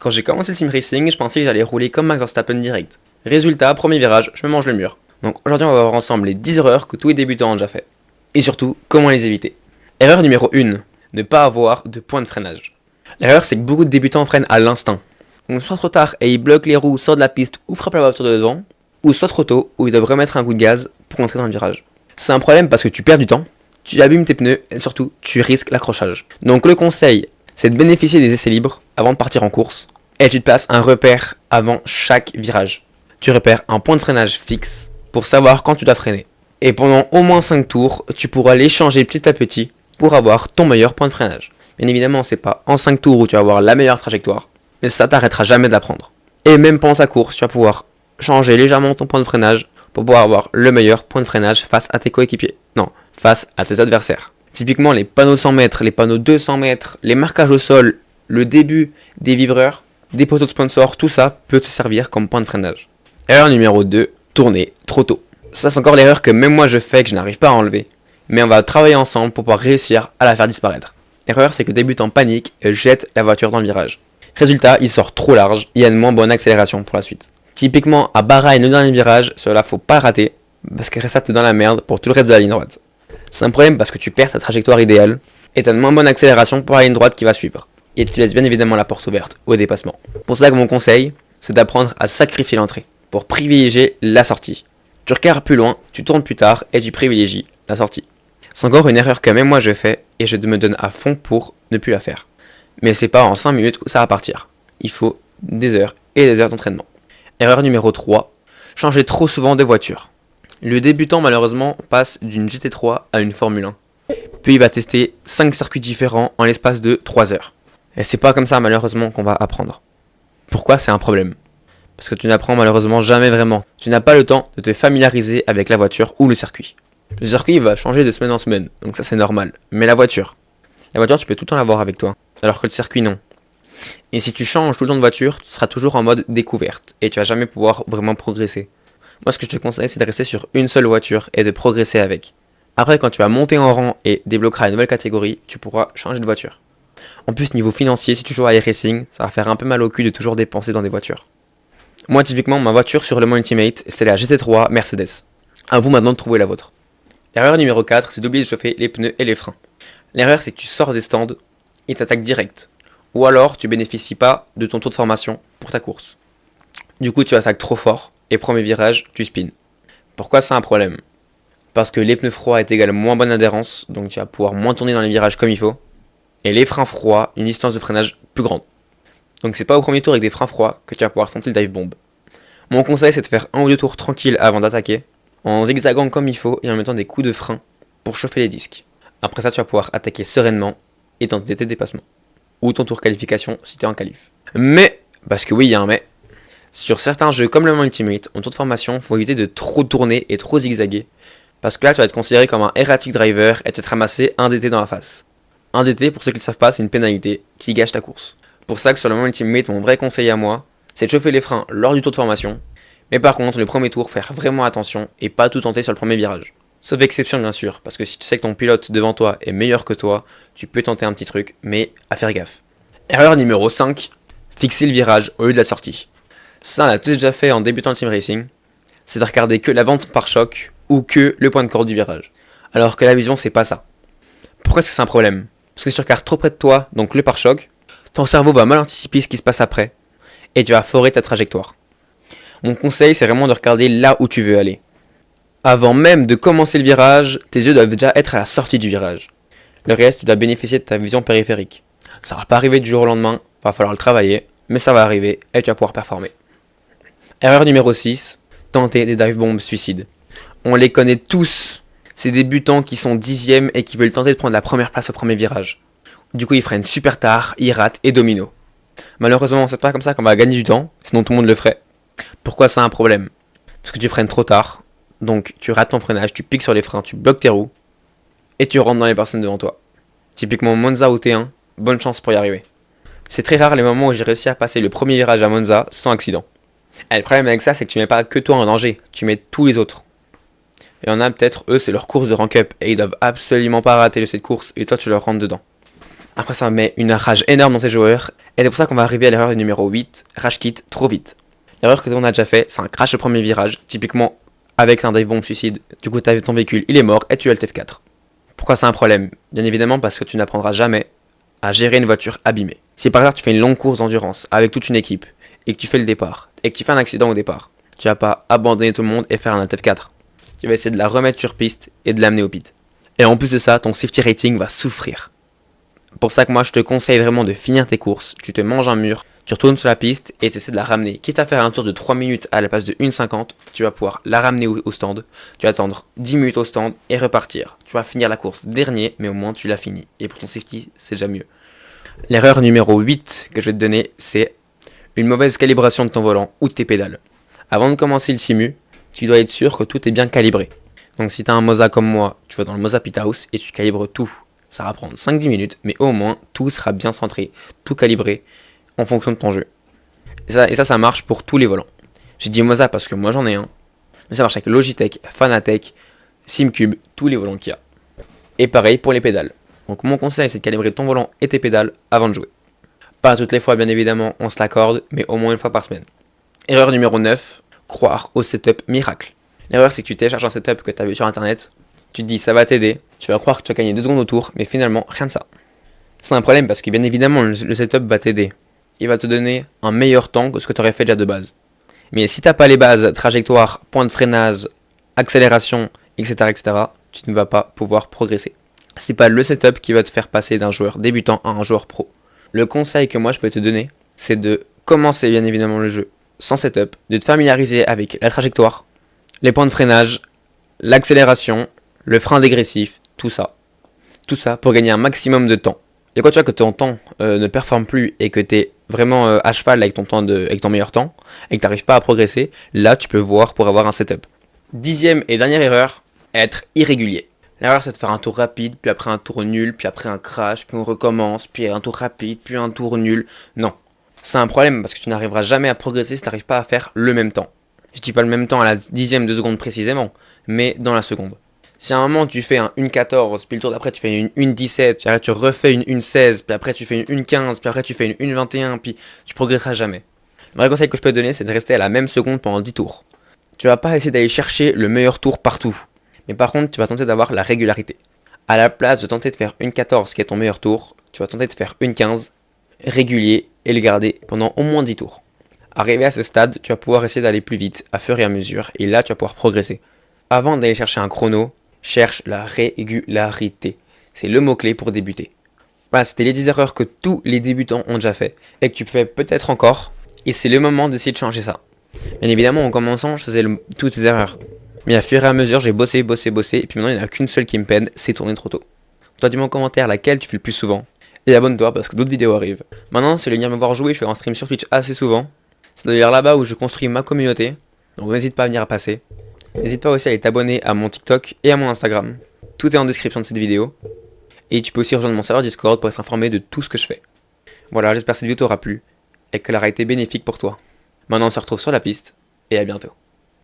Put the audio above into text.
Quand j'ai commencé le sim racing, je pensais que j'allais rouler comme Max Verstappen direct. Résultat, premier virage, je me mange le mur. Donc aujourd'hui, on va voir ensemble les 10 erreurs que tous les débutants ont déjà fait. Et surtout, comment les éviter. Erreur numéro 1, ne pas avoir de point de freinage. L'erreur, c'est que beaucoup de débutants freinent à l'instinct. Donc soit trop tard et ils bloquent les roues, sortent de la piste ou frappent la voiture de devant, ou soit trop tôt où ils doivent remettre un coup de gaz pour entrer dans le virage. C'est un problème parce que tu perds du temps, tu abîmes tes pneus et surtout tu risques l'accrochage. Donc le conseil, c'est de bénéficier des essais libres avant de partir en course et tu te places un repère avant chaque virage. Tu repères un point de freinage fixe pour savoir quand tu dois freiner. Et pendant au moins 5 tours, tu pourras les changer petit à petit pour avoir ton meilleur point de freinage. Bien évidemment, c'est pas en 5 tours où tu vas avoir la meilleure trajectoire, mais ça t'arrêtera jamais de l'apprendre. Et même pendant ta course, tu vas pouvoir changer légèrement ton point de freinage pour pouvoir avoir le meilleur point de freinage face à tes coéquipiers. Non, face à tes adversaires. Typiquement, les panneaux 100 mètres, les panneaux 200 mètres, les marquages au sol, le début des vibreurs, des poteaux de sponsor, tout ça peut te servir comme point de freinage. Erreur numéro 2, tourner trop tôt. Ça, c'est encore l'erreur que même moi je fais, que je n'arrive pas à enlever. Mais on va travailler ensemble pour pouvoir réussir à la faire disparaître. L'erreur, c'est que le débutant panique et jette la voiture dans le virage. Résultat, il sort trop large, il y a une moins bonne accélération pour la suite. Typiquement, à Bahreïn, le dernier virage, cela faut pas rater, parce que ça t'es dans la merde pour tout le reste de la ligne droite. C'est un problème parce que tu perds ta trajectoire idéale, et tu as une moins bonne accélération pour la ligne droite qui va suivre. Et tu laisses bien évidemment la porte ouverte au dépassement. Pour ça que mon conseil, c'est d'apprendre à sacrifier l'entrée, pour privilégier la sortie. Tu regardes plus loin, tu tournes plus tard, et tu privilégies la sortie. C'est encore une erreur que même moi je fais, et je me donne à fond pour ne plus la faire. Mais c'est pas en 5 minutes où ça va partir. Il faut des heures et des heures d'entraînement. Erreur numéro 3, changer trop souvent de voiture. Le débutant malheureusement passe d'une GT3 à une Formule 1. Puis il va tester 5 circuits différents en l'espace de 3 heures. Et c'est pas comme ça malheureusement qu'on va apprendre. Pourquoi c'est un problème? Parce que tu n'apprends malheureusement jamais vraiment. Tu n'as pas le temps de te familiariser avec la voiture ou le circuit. Le circuit va changer de semaine en semaine, donc ça c'est normal. Mais la voiture tu peux tout le temps l'avoir avec toi, alors que le circuit non. Et si tu changes tout le temps de voiture, tu seras toujours en mode découverte, et tu vas jamais pouvoir vraiment progresser. Moi ce que je te conseille c'est de rester sur une seule voiture et de progresser avec. Après quand tu vas monter en rang et débloqueras une nouvelle catégorie, tu pourras changer de voiture. En plus niveau financier, si tu joues à iRacing, ça va faire un peu mal au cul de toujours dépenser dans des voitures. Moi typiquement ma voiture sur Le Mans Ultimate c'est la GT3 Mercedes. À vous maintenant de trouver la vôtre. L'erreur numéro 4 c'est d'oublier de chauffer les pneus et les freins. L'erreur c'est que tu sors des stands et t'attaques direct. Ou alors tu bénéficies pas de ton tour de formation pour ta course. Du coup tu attaques trop fort et premier virage tu spins. Pourquoi c'est un problème? Parce que les pneus froids est égal à moins bonne adhérence, donc tu vas pouvoir moins tourner dans les virages comme il faut. Et les freins froids, une distance de freinage plus grande. Donc c'est pas au premier tour avec des freins froids que tu vas pouvoir tenter le dive bomb. Mon conseil c'est de faire 1 ou 2 tours tranquilles avant d'attaquer, en zigzagant comme il faut et en mettant des coups de frein pour chauffer les disques. Après ça tu vas pouvoir attaquer sereinement et tenter tes dépassements. Ou ton tour qualification si t'es en qualif. Mais, parce que oui il y a un mais, sur certains jeux comme le Mans Ultimate, en tour de formation, faut éviter de trop tourner et trop zigzaguer. Parce que là tu vas être considéré comme un erratic driver et te ramasser un DT dans la face. Un DT, pour ceux qui ne le savent pas, c'est une pénalité qui gâche ta course. Pour ça que sur le Mans Ultimate, mon vrai conseil à moi, c'est de chauffer les freins lors du tour de formation. Mais par contre, le premier tour, faire vraiment attention et pas tout tenter sur le premier virage. Sauf exception bien sûr, parce que si tu sais que ton pilote devant toi est meilleur que toi, tu peux tenter un petit truc, mais à faire gaffe. Erreur numéro 5, fixer le virage au lieu de la sortie. Ça on l'a tous déjà fait en débutant le sim racing, c'est de regarder que la vente par choc ou que le point de corde du virage. Alors que la vision c'est pas ça. Pourquoi est-ce que c'est un problème? Parce que si tu regardes trop près de toi, donc le pare-choc, ton cerveau va mal anticiper ce qui se passe après, et tu vas forer ta trajectoire. Mon conseil c'est vraiment de regarder là où tu veux aller. Avant même de commencer le virage, tes yeux doivent déjà être à la sortie du virage. Le reste, tu dois bénéficier de ta vision périphérique. Ça va pas arriver du jour au lendemain, va falloir le travailler, mais ça va arriver et tu vas pouvoir performer. Erreur numéro 6, tenter des dive bombs suicides. On les connaît tous, ces débutants qui sont 10e et qui veulent tenter de prendre la première place au premier virage. Du coup ils freinent super tard, ils ratent et domino. Malheureusement c'est pas comme ça qu'on va gagner du temps, sinon tout le monde le ferait. Pourquoi c'est un problème? Parce que tu freines trop tard. Donc tu rates ton freinage, tu piques sur les freins, tu bloques tes roues et tu rentres dans les personnes devant toi. Typiquement Monza ou T1, bonne chance pour y arriver. C'est très rare les moments où j'ai réussi à passer le premier virage à Monza sans accident. Et le problème avec ça c'est que tu mets pas que toi en danger, tu mets tous les autres. Il y en a peut-être, eux c'est leur course de rank up et ils doivent absolument pas rater cette course et toi tu leur rentres dedans. Après ça met une rage énorme dans ses joueurs, et c'est pour ça qu'on va arriver à l'erreur numéro 8, rage quit trop vite. L'erreur que on a déjà fait, c'est un crash au premier virage, typiquement avec un dive bomb suicide, du coup ton véhicule il est mort et tu as le F4. Pourquoi c'est un problème? Bien évidemment parce que tu n'apprendras jamais à gérer une voiture abîmée. Si par exemple tu fais une longue course d'endurance avec toute une équipe, et que tu fais le départ, et que tu fais un accident au départ, tu vas pas abandonner tout le monde et faire un F4. Tu vas essayer de la remettre sur piste et de l'amener au pit. Et en plus de ça, ton safety rating va souffrir. Pour ça que moi je te conseille vraiment de finir tes courses, tu te manges un mur, tu retournes sur la piste et tu essaies de la ramener. Quitte à faire un tour de 3 minutes à la place de 1,50, tu vas pouvoir la ramener au stand, tu vas attendre 10 minutes au stand et repartir. Tu vas finir la course dernier, mais au moins tu l'as fini. Et pour ton safety, c'est déjà mieux. L'erreur numéro 8 que je vais te donner, c'est une mauvaise calibration de ton volant ou de tes pédales. Avant de commencer le simu, tu dois être sûr que tout est bien calibré. Donc si tu as un Moza comme moi, tu vas dans le Moza Pit House et tu calibres tout. Ça va prendre 5-10 minutes, mais au moins tout sera bien centré, tout calibré en fonction de ton jeu. Et ça marche pour tous les volants. J'ai dit Moza parce que moi j'en ai un, mais ça marche avec Logitech, Fanatec, SimCube, tous les volants qu'il y a. Et pareil pour les pédales. Donc mon conseil c'est de calibrer ton volant et tes pédales avant de jouer. Pas toutes les fois bien évidemment, on se l'accorde, mais au moins une fois par semaine. Erreur numéro 9, croire au setup miracle. L'erreur c'est que tu télécharges un setup que tu as vu sur internet, tu te dis ça va t'aider, tu vas croire que tu vas gagner 2 secondes au tour, mais finalement rien de ça. C'est un problème parce que bien évidemment le setup va t'aider. Il va te donner un meilleur temps que ce que tu aurais fait déjà de base. Mais si tu n'as pas les bases, trajectoire, point de freinage, accélération, etc., tu ne vas pas pouvoir progresser. C'est pas le setup qui va te faire passer d'un joueur débutant à un joueur pro. Le conseil que moi je peux te donner, c'est de commencer bien évidemment le jeu sans setup, de te familiariser avec la trajectoire, les points de freinage, l'accélération, le frein dégressif, tout ça. Tout ça pour gagner un maximum de temps. Et quand tu vois que ton temps ne performe plus et que tu es vraiment à cheval avec ton meilleur temps et que tu n'arrives pas à progresser, là tu peux voir pour avoir un setup. 10e et dernière erreur, être irrégulier. L'erreur c'est de faire un tour rapide, puis après un tour nul, puis après un crash, puis on recommence, puis un tour rapide, puis un tour nul. Non. C'est un problème parce que tu n'arriveras jamais à progresser si tu n'arrives pas à faire le même temps. Je dis pas le même temps à la 10e de seconde précisément, mais dans la seconde. Si à un moment tu fais un 1,14, puis le tour d'après tu fais une 1,17, puis après tu refais une 1,16, puis après tu fais une 1,15, puis après tu fais une 1,21, puis tu progresseras jamais. Le vrai conseil que je peux te donner, c'est de rester à la même seconde pendant 10 tours. Tu vas pas essayer d'aller chercher le meilleur tour partout, mais par contre tu vas tenter d'avoir la régularité. À la place de tenter de faire 1,14 qui est ton meilleur tour, tu vas tenter de faire 1,15 régulier et le garder pendant au moins 10 tours. Arrivé à ce stade, tu vas pouvoir essayer d'aller plus vite à fur et à mesure, et là tu vas pouvoir progresser. Avant d'aller chercher un chrono, cherche la régularité. C'est le mot-clé pour débuter. Voilà, c'était les 10 erreurs que tous les débutants ont déjà fait, et que tu fais peut-être encore, et c'est le moment d'essayer de changer ça. Bien évidemment, en commençant, je faisais toutes ces erreurs. Mais à fur et à mesure, j'ai bossé, et puis maintenant il n'y en a qu'une seule qui me peine, c'est tourner trop tôt. Toi, dis-moi en commentaire laquelle tu fais le plus souvent, et abonne-toi parce que d'autres vidéos arrivent. Maintenant, si tu veux venir me voir jouer, je fais en stream sur Twitch assez souvent. C'est d'ailleurs là-bas où je construis ma communauté, donc n'hésite pas à venir passer. N'hésite pas aussi à aller t'abonner à mon TikTok et à mon Instagram. Tout est en description de cette vidéo. Et tu peux aussi rejoindre mon serveur Discord pour être informé de tout ce que je fais. Voilà, j'espère que cette vidéo t'aura plu et qu'elle aura été bénéfique pour toi. Maintenant, on se retrouve sur la piste et à bientôt.